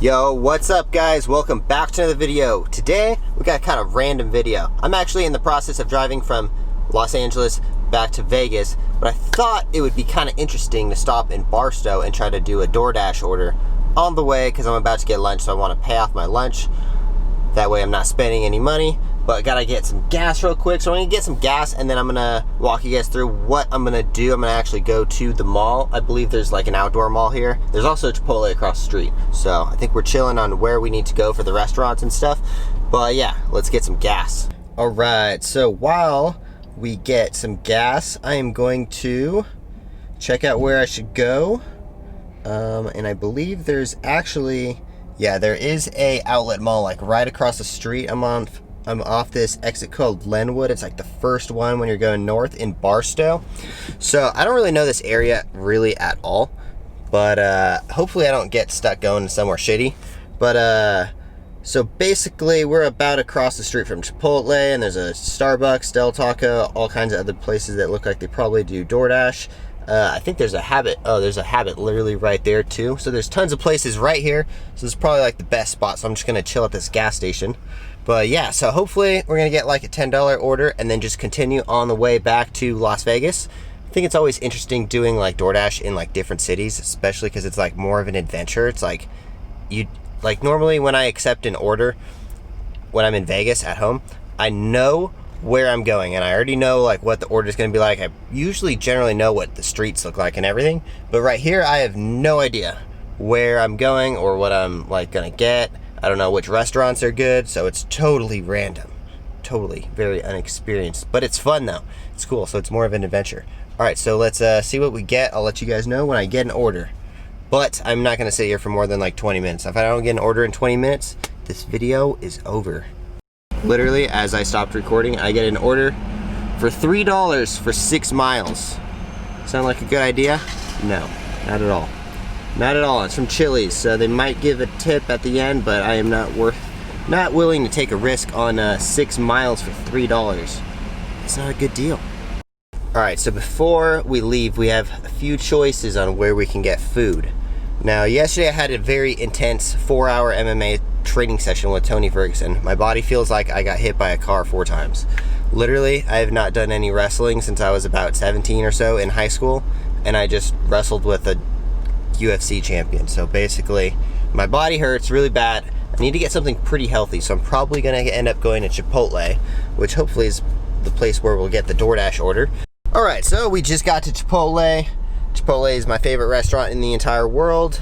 Yo, what's up guys? Welcome back to another video. Today, we got a kind of random video. I'm actually in the process of driving from Los Angeles back to Vegas, but I thought it would be kind of interesting to stop in Barstow and try to do a Doordash order on the way because I'm about to get lunch, so I want to pay off my lunch. That way I'm not spending any money, but I gotta get some gas real quick. So I'm gonna get some gas and then I'm gonna walk you guys through what I'm gonna do. I'm gonna actually go to the mall. I believe there's like an outdoor mall here. There's also a Chipotle across the street. So I think we're chilling on where we need to go for the restaurants and stuff. But yeah, let's get some gas. All right, so while we get some gas, I am going to check out where I should go. And I believe there's actually, yeah, there is a outlet mall like right across the street. I'm off this exit called Lenwood. It's like the first one when you're going north in Barstow. So I don't really know this area really at all, but hopefully I don't get stuck going somewhere shitty. But so basically we're about across the street from Chipotle, and there's a Starbucks, Del Taco, all kinds of other places that look like they probably do Doordash. I think there's a Habit. Oh, there's a Habit literally right there too. So there's tons of places right here. So this is probably like the best spot. So I'm just gonna chill at this gas station. But yeah, so hopefully we're gonna get like a $10 order and then just continue on the way back to Las Vegas. I think it's always interesting doing like DoorDash in like different cities, especially because it's like more of an adventure. It's like normally when I accept an order when I'm in Vegas at home, I know where I'm going and I already know like what the order is going to be like. I usually generally know what the streets look like and everything, but right here I have no idea where I'm going or what I'm like gonna get. I don't know which restaurants are good, so it's totally random, totally very unexperienced, but it's fun though. It's cool, so it's more of an adventure. All right, so let's see what we get. I'll let you guys know when I get an order, but I'm not gonna sit here for more than like 20 minutes. If I don't get an order in 20 minutes, this video is over. Literally, as I stopped recording, I get an order for $3 for 6 miles. Sound like a good idea? No, not at all. Not at all. It's from Chili's, so they might give a tip at the end, but I am not willing to take a risk on 6 miles for $3. It's not a good deal. All right, so before we leave, we have a few choices on where we can get food. Now, yesterday I had a very intense 4-hour MMA training session with Tony Ferguson. My body feels like I got hit by a car 4 times. Literally, I have not done any wrestling since I was about 17 or so in high school, and I just wrestled with a UFC champion. So basically, my body hurts really bad. I need to get something pretty healthy, so I'm probably gonna end up going to Chipotle, which hopefully is the place where we'll get the DoorDash order. All right, so we just got to Chipotle. Chipotle is my favorite restaurant in the entire world.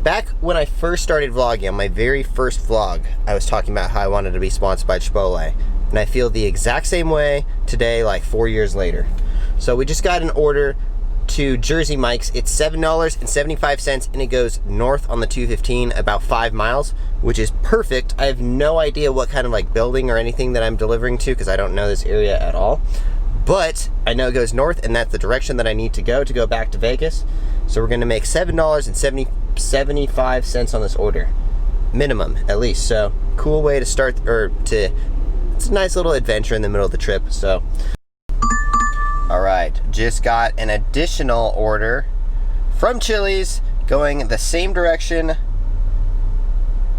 Back when I first started vlogging, on my very first vlog, I was talking about how I wanted to be sponsored by Chipotle. And I feel the exact same way today, like 4 years later. So we just got an order to Jersey Mike's. It's $7.75 and it goes north on the 215 about 5 miles, which is perfect. I have no idea what kind of like building or anything that I'm delivering to because I don't know this area at all. But I know it goes north and that's the direction that I need to go back to Vegas. So we're gonna make $7.75 on this order, minimum at least. So cool way to start, it's a nice little adventure in the middle of the trip. So all right, just got an additional order from Chili's going the same direction. It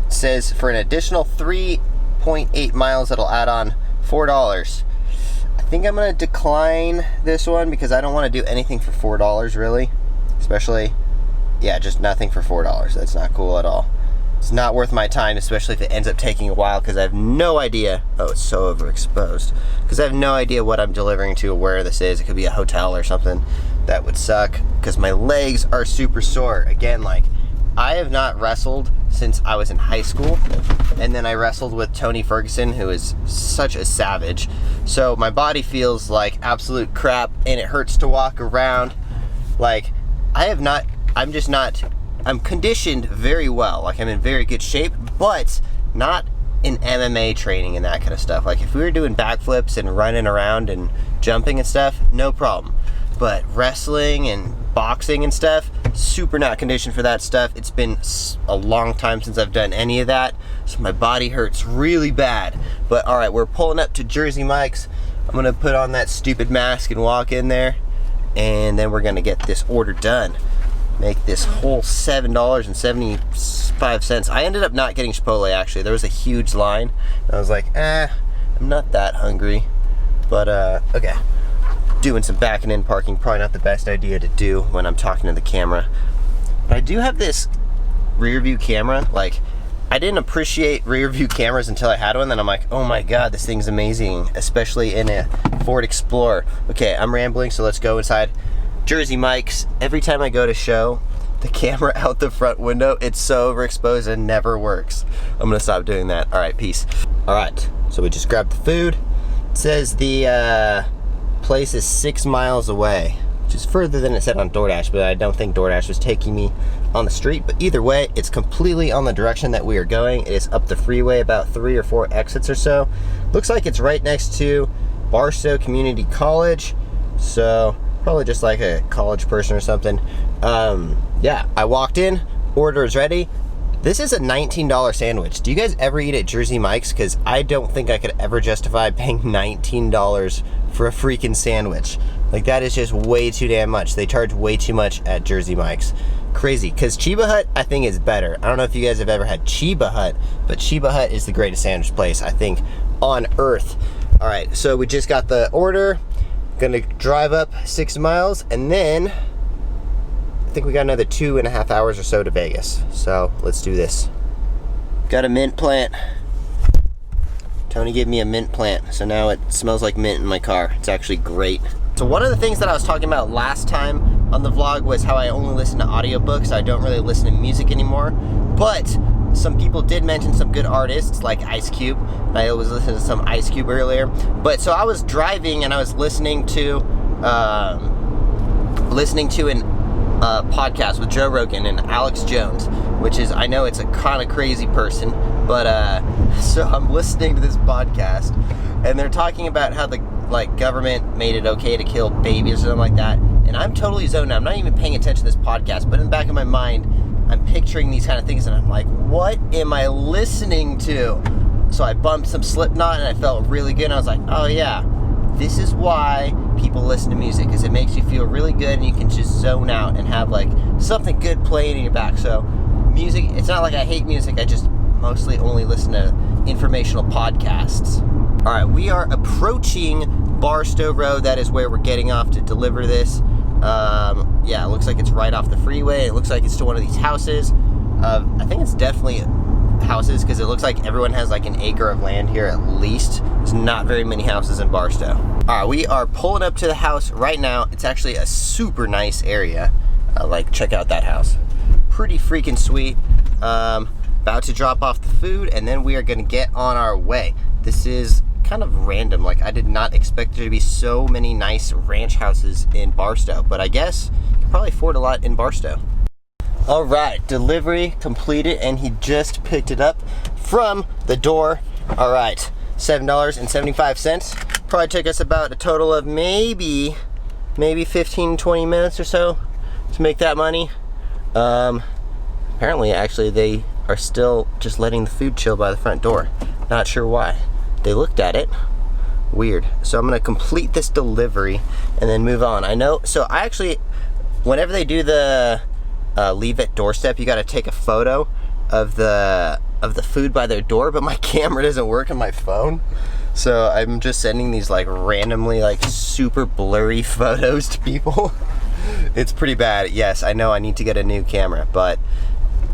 says for an additional 3.8 miles it'll add on $4. I think I'm gonna decline this one because I don't want to do anything for $4 really, especially, yeah, just nothing for $4. That's not cool at all. It's not worth my time, especially if it ends up taking a while because I have no idea. Oh, it's so overexposed. Because I have no idea what I'm delivering to or where this is. It could be a hotel or something. That would suck because my legs are super sore. Again, like, I have not wrestled since I was in high school. And then I wrestled with Tony Ferguson, who is such a savage. So my body feels like absolute crap and it hurts to walk around. Like, I'm conditioned very well, like I'm in very good shape, but not in MMA training and that kind of stuff. Like if we were doing backflips and running around and jumping and stuff, no problem. But wrestling and boxing and stuff, super not conditioned for that stuff. It's been a long time since I've done any of that, so my body hurts really bad. But all right, we're pulling up to Jersey Mike's. I'm gonna put on that stupid mask and walk in there, and then we're gonna get this order done. make this whole $7.75. I ended up not getting Chipotle, actually. There was a huge line. I was like, I'm not that hungry. But, okay. Doing some backing in parking, probably not the best idea to do when I'm talking to the camera. But I do have this rear view camera. Like, I didn't appreciate rear view cameras until I had one. Then I'm like, oh my God, this thing's amazing, especially in a Ford Explorer. Okay, I'm rambling, so let's go inside. Jersey Mike's. Every time I go to show the camera out the front window, it's so overexposed and never works. I'm gonna stop doing that. All right, peace. All right, so we just grabbed the food. It says the place is 6 miles away, which is further than it said on Doordash, but I don't think Doordash was taking me on the street. But either way, it's completely on the direction that we are going. It is up the freeway about 3 or 4 exits or so. Looks like it's right next to Barstow Community College, so probably just like a college person or something. Yeah, I walked in, order is ready. This is a $19 sandwich. Do you guys ever eat at Jersey Mike's? Because I don't think I could ever justify paying $19 for a freaking sandwich. Like, that is just way too damn much. They charge way too much at Jersey Mike's. Crazy. Because Chiba Hut, I think, is better. I don't know if you guys have ever had Chiba Hut, but Chiba Hut is the greatest sandwich place, I think, on earth. All right, so we just got the order. Gonna drive up 6 miles, and then I think we got another 2.5 hours or so to Vegas. So let's do this. Got a mint plant. Tony gave me a mint plant, so now it smells like mint in my car. It's actually great. So one of the things that I was talking about last time on the vlog was how I only listen to audiobooks. I don't really listen to music anymore. But some people did mention some good artists like Ice Cube. I always listen to some Ice Cube earlier. But so I was driving and I was listening to an podcast with Joe Rogan and Alex Jones, which is, I know it's a kind of crazy person, but so I'm listening to this podcast and they're talking about how the government made it okay to kill babies or something like that, and I'm totally zoned out. I'm not even paying attention to this podcast, but in the back of my mind I'm picturing these kind of things and I'm like, what am I listening to? So I bumped some Slipknot and I felt really good and I was like, oh yeah, this is why people listen to music, because it makes you feel really good and you can just zone out and have like something good playing in your back. So music, it's not like I hate music, I just mostly only listen to informational podcasts. All right, we are approaching Barstow Road. That is where we're getting off to deliver this. Yeah, it looks like it's right off the freeway. It looks like it's to one of these houses. I think it's definitely houses because it looks like everyone has like an acre of land here at least. There's not very many houses in Barstow. All right, we are pulling up to the house right now. It's actually a super nice area. Like, check out that house. Pretty freaking sweet. About to drop off the food and then we are gonna get on our way. This is kind of random. Like, I did not expect there to be so many nice ranch houses in Barstow, but I guess you can probably afford a lot in Barstow. All right, delivery completed and he just picked it up from the door. All right, $7.75. Probably took us about a total of maybe 15, 20 minutes or so to make that money. Apparently, actually, they are still just letting the food chill by the front door. Not sure why. They looked at it. Weird. So I'm gonna complete this delivery and then move on. I know, so I actually, whenever they do the leave at doorstep, you gotta take a photo of the food by their door, but my camera doesn't work on my phone. So I'm just sending these like randomly like super blurry photos to people. It's pretty bad. Yes, I know I need to get a new camera, but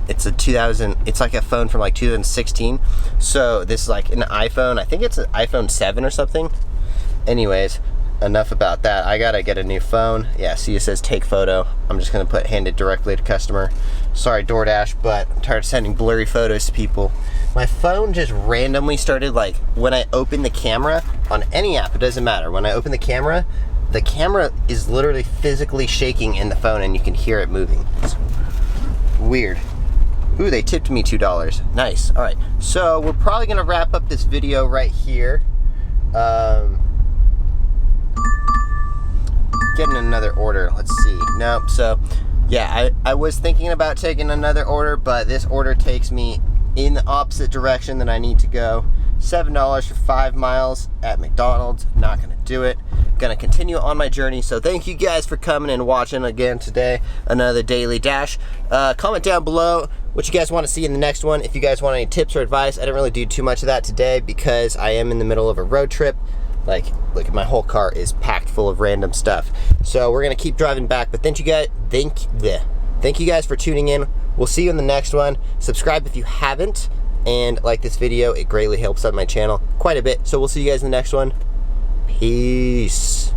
it's it's like a phone from like 2016. So this is like an iPhone. I think it's an iPhone 7 or something. Anyways, enough about that. I gotta get a new phone. Yeah, see, it says take photo. I'm just gonna hand it directly to customer. Sorry, DoorDash, but I'm tired of sending blurry photos to people. My phone just randomly started, like, when I open the camera on any app, it doesn't matter. When I open the camera is literally physically shaking in the phone and you can hear it moving. It's weird. Ooh, they tipped me $2. Nice. All right, so we're probably gonna wrap up this video right here. Getting another order. Let's see. Nope. So, yeah, I was thinking about taking another order, but this order takes me in the opposite direction that I need to go. $7 for 5 miles at McDonald's. Not gonna do it. gonna continue on my journey. So thank you guys for coming and watching again today, another daily dash. Comment down below what you guys want to see in the next one. If you guys want any tips or advice, I didn't really do too much of that today because I am in the middle of a road trip. Like, look, my whole car is packed full of random stuff. So we're gonna keep driving back, but thank you guys for tuning in. We'll see you in the next one. Subscribe if you haven't, and like this video. It greatly helps out my channel quite a bit. So we'll see you guys in the next one. Peace.